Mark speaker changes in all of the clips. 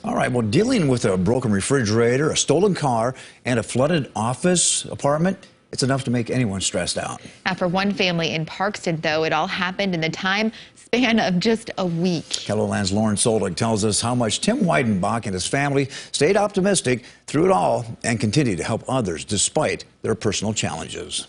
Speaker 1: All right, well, dealing with a broken refrigerator, a stolen car, and a flooded office apartment, it's enough to make anyone stressed out.
Speaker 2: For one family in Parkston, though, it all happened in the time span of just a week.
Speaker 1: KELOLAND's Lauren Solich tells us how much Tim Weidenbach and his family stayed optimistic through it all and continue to help others despite their personal challenges.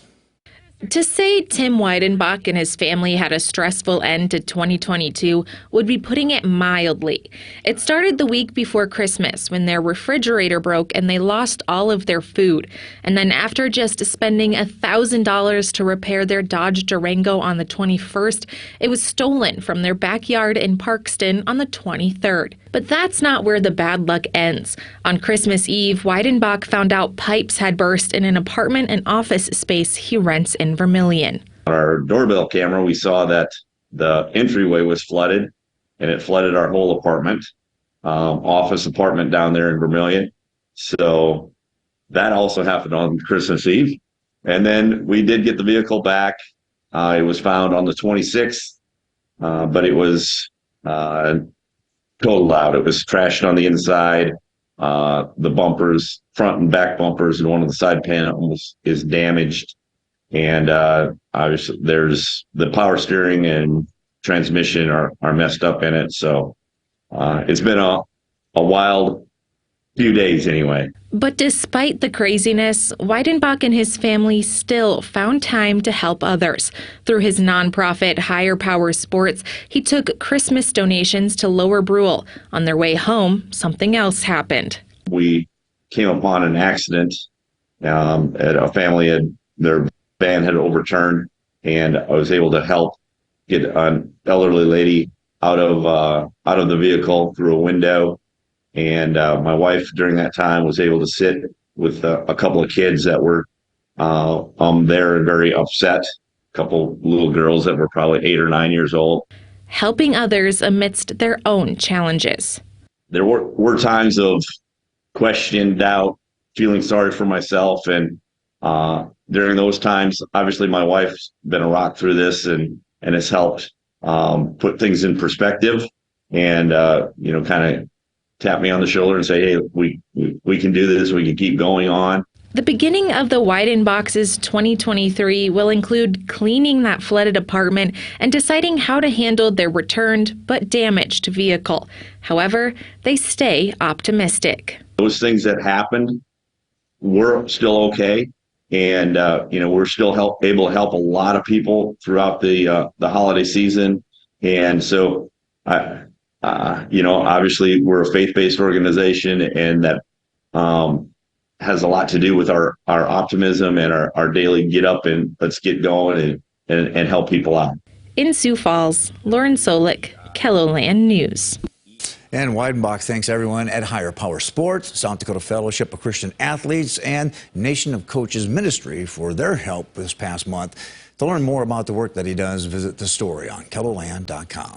Speaker 3: To say Tim Weidenbach and his family had a stressful end to 2022 would be putting it mildly. It started the week before Christmas when their refrigerator broke and they lost all of their food. And then after just spending $1,000 to repair their Dodge Durango on the 21st, it was stolen from their backyard in Parkston on the 23rd. But that's not where the bad luck ends. On Christmas Eve, Weidenbach found out pipes had burst in an apartment and office space he rents in Vermillion.
Speaker 4: On our doorbell camera, we saw that the entryway was flooded, and it flooded our whole apartment, office apartment down there in Vermillion. So that also happened on Christmas Eve. And then we did get the vehicle back. It was found on the 26th, but it was totaled out. It was trashed on the inside. The bumpers, front and back bumpers, and one of the side panels is damaged. And obviously, there's the power steering and transmission are messed up in it. So it's been a wild few days anyway.
Speaker 3: But despite the craziness, Weidenbach and his family still found time to help others. Through his nonprofit Higher Power Sports, he took Christmas donations to Lower Brule. On their way home, something else happened.
Speaker 4: We came upon an accident. At a family had their van had overturned, and I was able to help get an elderly lady out of the vehicle through a window. And my wife during that time was able to sit with a couple of kids that were there and very upset. A couple little girls that were probably 8 or 9 years old.
Speaker 3: Helping others amidst their own challenges.
Speaker 4: There were times of question, doubt, feeling sorry for myself. And during those times, obviously my wife's been a rock through this and has helped put things in perspective and, kind of tap me on the shoulder and say, hey, we can do this. We can keep going on.
Speaker 3: The beginning of the Weidenbach's 2023 will include cleaning that flooded apartment and deciding how to handle their returned but damaged vehicle. However, they stay optimistic.
Speaker 4: Those things that happened were still okay. And, we're still able to help a lot of people throughout the holiday season. And so, obviously we're a faith-based organization, and that has a lot to do with our optimism and our daily get up and let's get going and help people out.
Speaker 3: In Sioux Falls, Lauren Solich, KELOLAND News.
Speaker 1: And Weidenbach thanks everyone at Higher Power Sports, South Dakota Fellowship of Christian Athletes, and Nation of Coaches Ministry for their help this past month. To learn more about the work that he does, visit the story on KELOLAND.com.